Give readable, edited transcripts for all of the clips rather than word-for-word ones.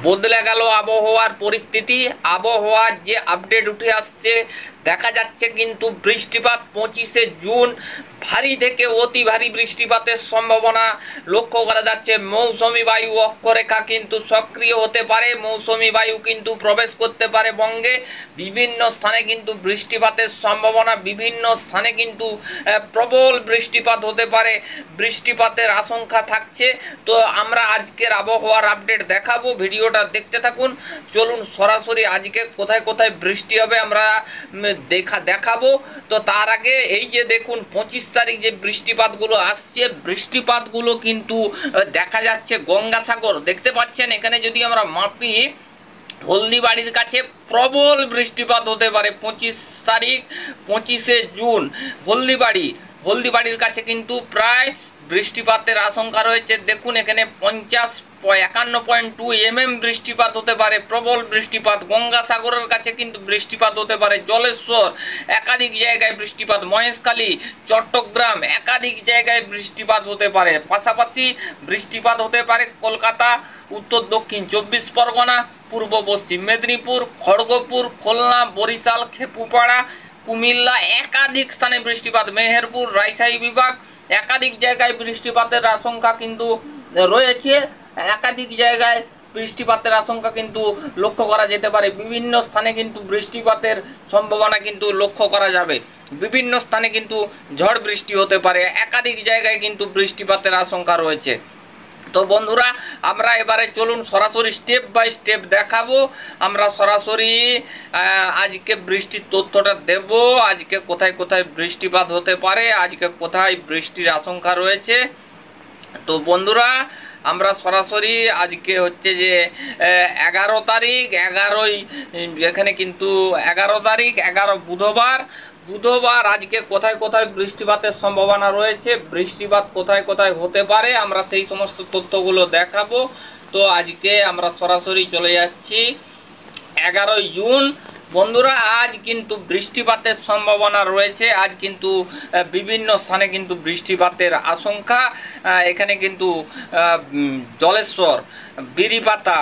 বদলে গেল আবহাওয়ার পরিস্থিতি। আবহাওয়ার যে আপডেট উঠে আসছে, দেখা যাচ্ছে কিন্তু বৃষ্টিপাত 25শে জুন ভারী থেকে অতি ভারী বৃষ্টিপাতের সম্ভাবনা লক্ষ্য করা যাচ্ছে। মৌসুমি বায়ু অক্ষরেখা কিন্তু সক্রিয় হতে পারে, মৌসুমি বায়ু কিন্তু প্রবেশ করতে পারে বঙ্গে। বিভিন্ন স্থানে কিন্তু বৃষ্টিপাতের সম্ভাবনা, বিভিন্ন স্থানে কিন্তু প্রবল বৃষ্টিপাত হতে পারে, বৃষ্টিপাতের আশঙ্কা থাকছে। তো আমরা আজকের আবহাওয়ার আপডেট দেখাবো, ভিডিওটা দেখতে থাকুন। চলুন সরাসরি আজকে কোথায় কোথায় বৃষ্টি হবে আমরা দেখাবো। তো তার আগে এই যে দেখুন 25 তারিখ যে বৃষ্টিপাতগুলো আসছে, বৃষ্টিপাতগুলো কিন্তু দেখা যাচ্ছে গঙ্গাসাগর দেখতে পাচ্ছেন। এখানে যদি আমরা মাপি, হলদিবাড়ির কাছে প্রবল বৃষ্টিপাত হতে পারে 25 তারিখ 25শে জুন। হলদিবাড়ির কাছে কিন্তু প্রায় বৃষ্টিপাতের আশঙ্কা রয়েছে। দেখুন এখানে 51.2 mm বৃষ্টিপাত হতে পারে, প্রবল বৃষ্টিপাত। গঙ্গাসাগরের কাছে কিন্তু বৃষ্টিপাত হতে পারে। জলেশ্বর একাধিক জায়গায় বৃষ্টিপাত, মহেশখালী, চট্টগ্রাম একাধিক জায়গায় বৃষ্টিপাত হতে পারে। পাশাপাশি বৃষ্টিপাত হতে পারে কলকাতা, উত্তর দক্ষিণ 24 পরগনা, পূর্ব পশ্চিম মেদিনীপুর, খড়গপুর, খুলনা, বরিশাল, খেপুপাড়া, কুমিল্লা একাধিক স্থানে বৃষ্টিপাত। মেহেরপুর, রাজশাহী বিভাগ একাধিক জায়গায় বৃষ্টিপাতের আশঙ্কা কিন্তু রয়েছে। একাধিক জায়গায় বৃষ্টিপাতের আশঙ্কা কিন্তু লক্ষ্য করা যেতে পারে। বিভিন্ন স্থানে কিন্তু বৃষ্টিপাতের সম্ভাবনা কিন্তু লক্ষ্য করা যাবে। বিভিন্ন স্থানে কিন্তু ঝড় বৃষ্টি হতে পারে। একাধিক জায়গায় কিন্তু বৃষ্টিপাতের আশঙ্কা রয়েছে। তো বন্ধুরা, আমরা এবারে চলুন সরাসরি স্টেপ বাই স্টেপ দেখাবো। আমরা সরাসরি আজকে বৃষ্টির তথ্যটা দেব। আজকে কোথায় কোথায় বৃষ্টিপাত হতে পারে, আজকে কোথায় বৃষ্টির আশঙ্কা রয়েছে। তো বন্ধুরা, আমরা সরাসরি আজকে হচ্ছে যে 11 তারিখ, এখানে কিন্তু 11 তারিখ, বুধবার আজকে কোথায় কোথায় বৃষ্টিপাতের সম্ভাবনা রয়েছে, বৃষ্টিপাত কোথায় কোথায় হতে পারে, আমরা সেই সমস্ত তথ্যগুলো দেখাবো। তো আজকে আমরা সরাসরি চলে যাচ্ছি 11 জুন। বন্ধুরা, আজ কিন্তু বৃষ্টিপাতের সম্ভাবনা রয়েছে। আজ কিন্তু বিভিন্ন স্থানে কিন্তু বৃষ্টিপাতের আশঙ্কা। এখানে কিন্তু জলেশ্বর, বিরিপাতা,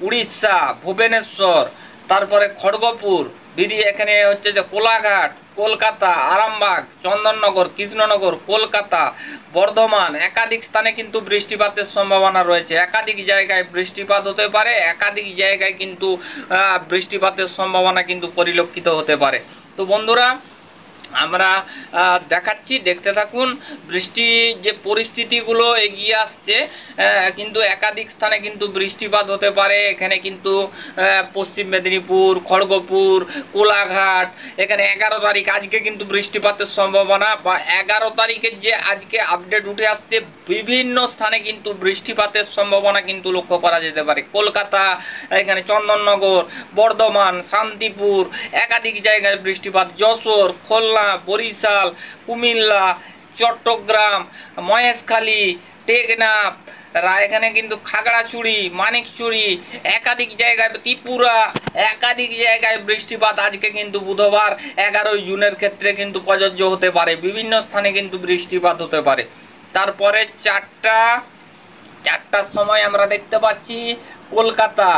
উড়িষ্যা, ভুবনেশ্বর, তারপরে খড়গপুর, এখানে হচ্ছে যে কোলাঘাট, কলকাতা, আরামবাগ, চন্দননগর, কৃষ্ণনগর, কলকাতা, বর্ধমান একাধিক স্থানে কিন্তু বৃষ্টিপাতের সম্ভাবনা রয়েছে। একাধিক জায়গায় বৃষ্টিপাত হতে পারে, একাধিক জায়গায় কিন্তু বৃষ্টিপাতের সম্ভাবনা কিন্তু পরিলক্ষিত হতে পারে। তো বন্ধুরা, আমরা দেখাচ্ছি, দেখতে থাকুন। বৃষ্টি যে পরিস্থিতিগুলো এগিয়ে আসছে, কিন্তু একাধিক স্থানে কিন্তু বৃষ্টিপাত হতে পারে। এখানে কিন্তু পশ্চিম মেদিনীপুর, খড়গপুর, কোলাঘাট, এখানে 11 তারিখ আজকে কিন্তু বৃষ্টিপাতের সম্ভাবনা, বা 11 তারিখের যে আজকে আপডেট উঠে আসছে, বিভিন্ন স্থানে কিন্তু বৃষ্টিপাতের সম্ভাবনা কিন্তু লক্ষ্য করা যেতে পারে। কলকাতা, এখানে চন্দননগর, বর্ধমান, শান্তিপুর একাধিক জায়গায় বৃষ্টিপাত। যশোর, খুলনা, বরিশাল, কুমিল্লা, চট্টগ্রাম, মহেশখালী, টেকনাফ, এখানে কিন্তু খাগড়াছড়ি, মানিকছড়ি একাধিক জায়গায়, ত্রিপুরা একাধিক জায়গায় বৃষ্টিপাত আজকে কিন্তু বুধবার 11 জুনের ক্ষেত্রে কিন্তু প্রযোজ্য হতে পারে। বিভিন্ন স্থানে কিন্তু বৃষ্টিপাত হতে পারে। তারপরে চারটার সময় আমরা দেখতে পাচ্ছি কলকাতা,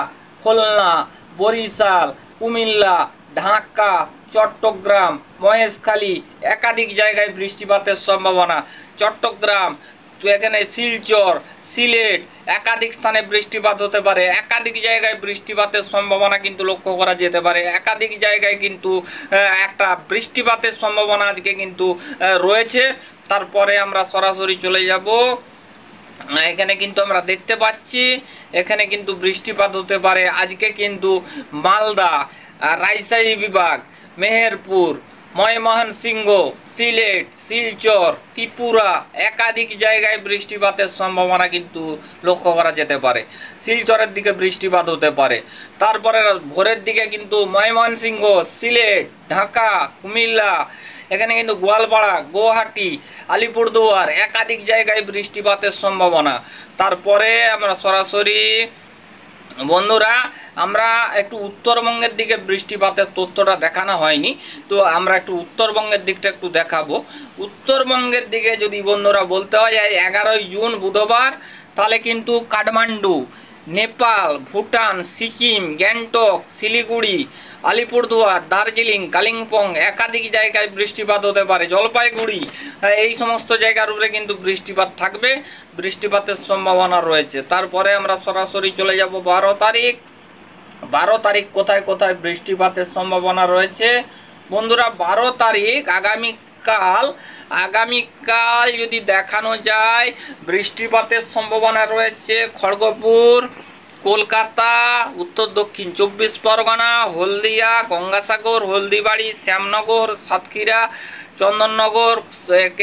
খুলনা, বরিশাল, কুমিল্লা, ঢাকা, চট্টগ্রাম, মহেশখালী একাধিক জায়গায় বৃষ্টিপাতের সম্ভাবনা। চট্টগ্রাম, এখানে শিলচর, সিলেট একাধিক স্থানে বৃষ্টিপাত হতে পারে। একাধিক জায়গায় বৃষ্টিপাতের সম্ভাবনা কিন্তু লক্ষ্য করা যেতে পারে। একাধিক জায়গায় কিন্তু একটা বৃষ্টিপাতের সম্ভাবনা আজকে কিন্তু রয়েছে। তারপরে আমরা সরাসরি চলে যাব, এখানে কিন্তু আমরা দেখতে পাচ্ছি এখানে কিন্তু বৃষ্টিপাত হতে পারে আজকে কিন্তু মালদা, রাজশাহী বিভাগ, মেহেরপুর, ময়মনসিংহ, সিলেট, শিলচর, ত্রিপুরা একাধিক জায়গায় বৃষ্টিপাতের সম্ভাবনা কিন্তু লক্ষ্য করা যেতে পারে। শিলচরের দিকে বৃষ্টিপাত হতে পারে। তারপরে ভোরের দিকে কিন্তু ময়মনসিংহ, সিলেট, ঢাকা, কুমিল্লা, এখানে কিন্তু গোয়ালপাড়া, গুয়াহাটি, আলিপুরদুয়ার একাধিক জায়গায় বৃষ্টিপাতের সম্ভাবনা। তারপরে আমরা সরাসরি বন্ধুরা, আমরা একটু উত্তরবঙ্গের দিকে বৃষ্টিপাতের তথ্যটা দেখানো হয়নি, তো আমরা একটু উত্তরবঙ্গের দিকটা একটু দেখাবো। উত্তরবঙ্গের দিকে যদি বন্ধুরা বলতে হয় 11 জুন বুধবার, তাহলে কিন্তু কাঠমান্ডু, নেপাল, ভুটান, সিকিম, গ্যাংটক, শিলিগুড়ি, আলিপুরদুয়ার, দার্জিলিং, কালিম্পং একাধিক জায়গায় বৃষ্টিপাত হতে পারে। জলপাইগুড়ি, এই সমস্ত জায়গার উপরে কিন্তু বৃষ্টিপাত থাকবে, বৃষ্টিপাতের সম্ভাবনা রয়েছে। তারপরে আমরা সরাসরি চলে যাব 12 তারিখ। 12 তারিখ কোথায় কোথায় বৃষ্টিপাতের সম্ভাবনা রয়েছে বন্ধুরা? 12 তারিখ আগামীকাল যদি দেখানো যায়, বৃষ্টিপাতের সম্ভাবনা রয়েছে খড়গপুর, কলকাতা, উত্তর দক্ষিণ 24 পরগনা, হলদিয়া, গঙ্গাসাগর, হলদিবাড়ি, শ্যামনগর, সাতক্ষীরা, চন্দননগর,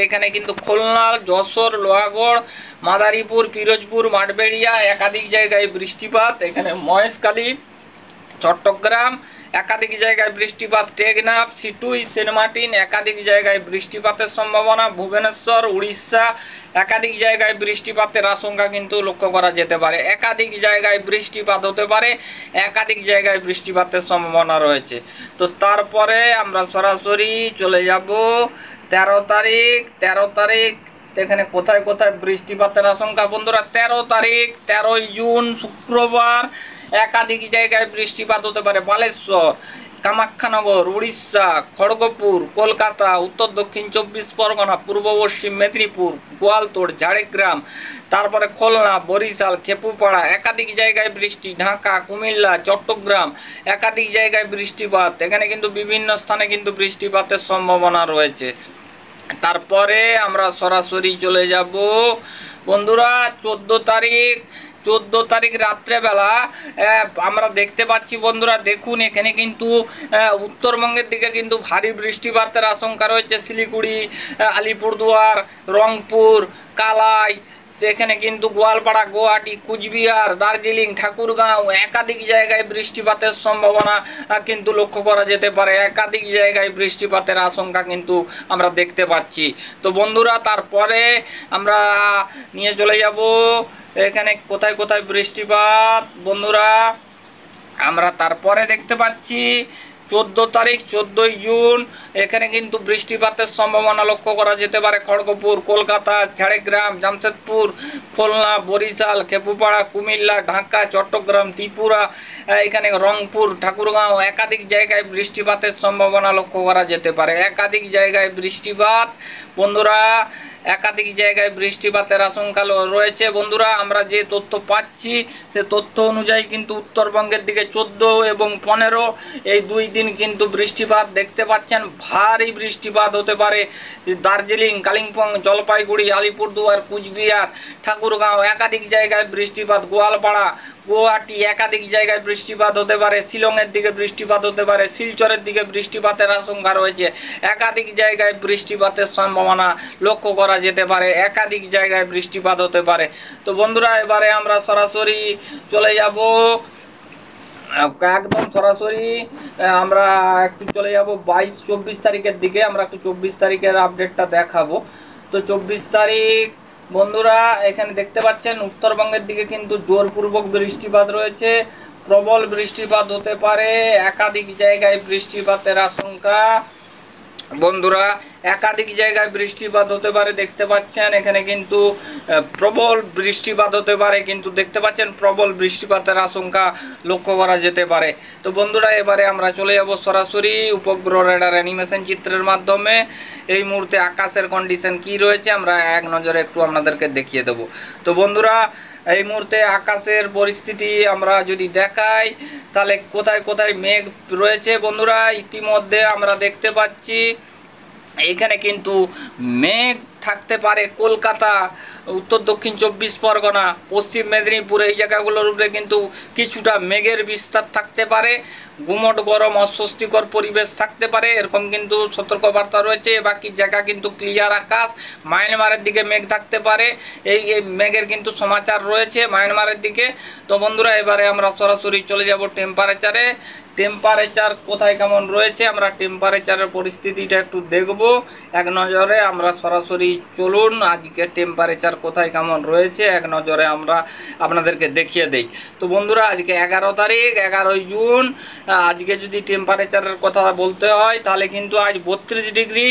এখানে কিন্তু খুলনা, যশোর, লোহাগড়, মাদারীপুর, পিরোজপুর, মাঠবেড়িয়া একাধিক জায়গায় বৃষ্টিপাত। এখানে মহেশখালী, চট্টগ্রাম একাধিক জায়গায় বৃষ্টিপাত। টেকনাফ, সিটুই, সেন্ট মার্টিন একাধিক জায়গায় বৃষ্টিপাতের সম্ভাবনা। ভুবনেশ্বর, উড়িষ্যা একাধিক জায়গায় বৃষ্টিপাতের আশঙ্কা কিন্তু লক্ষ্য করা যেতে পারে। একাধিক জায়গায় বৃষ্টিপাত হতে পারে, একাধিক জায়গায় বৃষ্টিপাতের সম্ভাবনা রয়েছে। তো তারপরে আমরা সরাসরি চলে যাব 13 তারিখ। 13 তারিখ এখানে কোথায় কোথায় বৃষ্টিপাতের আশঙ্কা বন্ধুরা? 13 তারিখ 13 জুন শুক্রবার একাধিক জায়গায় বৃষ্টিপাত হতে পারে। বালেশ্বর, কামাখ্যানগর, উড়িষ্যা, খড়গপুর, কলকাতা, উত্তর দক্ষিণ 24 পরগনা, পূর্ব পশ্চিম মেদিনীপুর, গোয়ালতোড়, ঝাড়গ্রাম, তারপরে খুলনা, বরিশাল, খেপুপাড়া একাধিক জায়গায় বৃষ্টি। ঢাকা, কুমিল্লা, চট্টগ্রাম একাধিক জায়গায় বৃষ্টিপাত। এখানে কিন্তু বিভিন্ন স্থানে কিন্তু বৃষ্টিপাতের সম্ভাবনা রয়েছে। তারপরে আমরা সরাসরি চলে যাব বন্ধুরা 14 তারিখ রাত্রেবেলা আমরা দেখতে পাচ্ছি বন্ধুরা, দেখুন এখানে কিন্তু উত্তরবঙ্গের দিকে কিন্তু ভারী বৃষ্টিপাতের আশঙ্কা রয়েছে। শিলিগুড়ি, আলিপুরদুয়ার, রংপুর, কালাই, সেখানে কিন্তু গোয়ালপাড়া, গুয়াহাটি, কুচবিহার, দার্জিলিং, ঠাকুরগাঁও একাধিক জায়গায় বৃষ্টিপাতের সম্ভাবনা কিন্তু লক্ষ্য করা যেতে পারে। একাধিক জায়গায় বৃষ্টিপাতের আশঙ্কা কিন্তু আমরা দেখতে পাচ্ছি। তো বন্ধুরা তারপরে আমরা নিয়ে চলে যাব এখানে কোথায় কোথায় বৃষ্টিপাত বন্ধুরা আমরা তারপরে দেখতে পাচ্ছি 14 তারিখ 14 জুন এখানে কিন্তু বৃষ্টিপাতের সম্ভাবনা লক্ষ্য করা যেতে পারে। খড়গপুর, কলকাতা, ঝাড়গ্রাম, জামশেদপুর, খুলনা, বরিশাল, খেপুপাড়া, কুমিল্লা, ঢাকা, চট্টগ্রাম, ত্রিপুরা, এখানে রংপুর, ঠাকুরগাঁও একাধিক জায়গায় বৃষ্টিপাতের সম্ভাবনা লক্ষ্য করা যেতে পারে। একাধিক জায়গায় বৃষ্টিপাত বন্ধুরা, একাধিক জায়গায় বৃষ্টিপাতের আশঙ্কা রয়েছে বন্ধুরা। আমরা যে তথ্য পাচ্ছি সে তথ্য অনুযায়ী কিন্তু উত্তরবঙ্গের দিকে 14 এবং 15 এই 2 দিন কিন্তু বৃষ্টিপাত দেখতে পাচ্ছেন। ভারী বৃষ্টিপাত হতে পারে। দার্জিলিং, কালিম্পং, জলপাইগুড়ি, আলিপুরদুয়ার, কুচবিহার, ঠাকুরগাঁও একাধিক জায়গায় বৃষ্টিপাত। গোয়ালপাড়া, গুয়াহাটি একাধিক জায়গায় বৃষ্টিপাত হতে পারে। শিলংয়ের দিকে বৃষ্টিপাত হতে পারে। শিলচরের দিকে বৃষ্টিপাতের আশঙ্কা রয়েছে। একাধিক জায়গায় বৃষ্টিপাতের সম্ভাবনা লক্ষ্য করা যেতে পারে। একাধিক জায়গায় বৃষ্টিপাত হতে পারে। তো বন্ধুরা এবারে আমরা সরাসরি চলে যাব একদম সরাসরি আমরা একটু চলে যাব 22-24 তারিখের দিকে। আমরা একটু 24 তারিখের আপডেটটা দেখাবো। তো 24 তারিখ বন্ধুরা এখানে দেখতে পাচ্ছেন উত্তরবঙ্গের দিকে কিন্তু জোরপূর্বক বৃষ্টিপাত রয়েছে। প্রবল বৃষ্টিপাত হতে পারে। একাধিক জায়গায় বৃষ্টিপাতের আশঙ্কা বন্ধুরা, একাধিক জায়গায় বৃষ্টিপাত হতে পারে। দেখতে পাচ্ছেন এখানে কিন্তু প্রবল বৃষ্টিপাত হতে পারে, কিন্তু দেখতে পাচ্ছেন প্রবল বৃষ্টিপাতের আশঙ্কা লক্ষ্য করা যেতে পারে। তো বন্ধুরা এবারে আমরা চলে যাব সরাসরি উপগ্রহ রেডার অ্যানিমেশন চিত্রের মাধ্যমে এই মুহূর্তে আকাশের কন্ডিশন কি রয়েছে আমরা এক নজরে একটু আপনাদেরকে দেখিয়ে দেব। তো বন্ধুরা এই মুহূর্তে আকাশের পরিস্থিতি আমরা যদি দেখাই তাহলে কোথায় কোথায় মেঘ রয়েছে বন্ধুরা ইতিমধ্যে আমরা দেখতে পাচ্ছি এখানে কিন্তু মেঘ থাকতে পারে। কলকাতা, উত্তর দক্ষিণ 24 পরগনা, পশ্চিম মেদিনীপুর এই জায়গাগুলোর উপরে কিন্তু কিছুটা মেঘের বিস্তার থাকতে পারে। গুমট গরম অস্বস্তিকর পরিবেশ থাকতে পারে, এরকম কিন্তু সতর্কবার্তা রয়েছে। বাকি জায়গা কিন্তু ক্লিয়ার আকাশ। মায়ানমারের দিকে মেঘ থাকতে পারে, এই মেঘের কিন্তু সমাচার রয়েছে মায়ানমারের দিকে। তো বন্ধুরা এবারে আমরা সরাসরি চলে যাব টেম্পারেচারে। টেম্পারেচার কোথায় কেমন রয়েছে, আমরা টেম্পারেচারের পরিস্থিতিটা একটু দেখব এক নজরে। আমরা সরাসরি চলুন আজকে টেম্পারেচার কোথায় কেমন রয়েছে এক নজরে আমরা আপনাদেরকে দেখিয়ে দেই। তো বন্ধুরা, আজকে 11 তারিখ, 11ই জুন। আজকে যদি টেম্পারেচারের কথা বলতে হয় তাহলে কিন্তু আজ 32 ডিগ্রি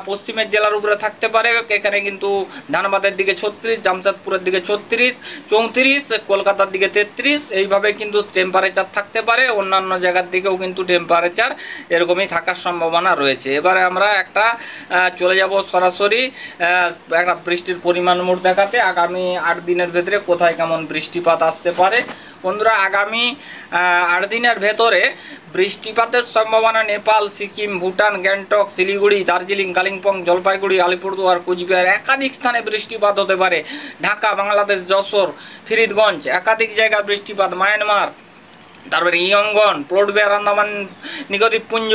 পশ্চিমের জেলার উপরে থাকতে পারে। এখানে কিন্তু ধানবাদের দিকে 36, জামশেদপুরের দিকে 36, 34, কলকাতার দিকে 33, এইভাবে কিন্তু টেম্পারেচার থাকতে পারে। অন্যান্য জায়গার দিকেও কিন্তু টেম্পারেচার এরকমই থাকার সম্ভাবনা রয়েছে। এবারে আমরা একটা চলে যাব সরাসরি একটা বৃষ্টির পরিমাণ মোট দেখাতে। আগামী 8 দিনের ভেতরে কোথায় কেমন বৃষ্টিপাত আসতে পারে। বন্ধুরা, আগামী 8 দিনের ভেতরে বৃষ্টিপাতের সম্ভাবনা নেপাল, সিকিম, ভুটান, গ্যাংটক, শিলিগুড়ি, দার্জিলিং, কালিম্পং, জলপাইগুড়ি, আলিপুরদুয়ার, কোচবিহার একাধিক স্থানে বৃষ্টিপাত হতে পারে। ঢাকা, বাংলাদেশ, যশোর, ফরিদগঞ্জ একাধিক জায়গায় বৃষ্টিপাত। মায়ানমার, তারপরে ইয়ঙ্গন, পোর্ট ব্লেয়ার, আন্দামান নিকোদ্বীপপুঞ্জ,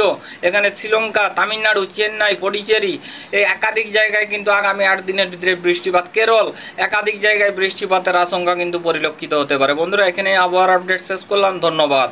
এখানে শ্রীলঙ্কা, তামিলনাড়ু, চেন্নাই, পডিচেরি, এই একাধিক জায়গায় কিন্তু আগামী 8 দিনের ভিতরে বৃষ্টিপাত। কেরল একাধিক জায়গায় বৃষ্টিপাতের আশঙ্কা কিন্তু পরিলক্ষিত হতে পারে। বন্ধুরা, এখানে আবহাওয়ার আপডেট শেষ করলাম। ধন্যবাদ।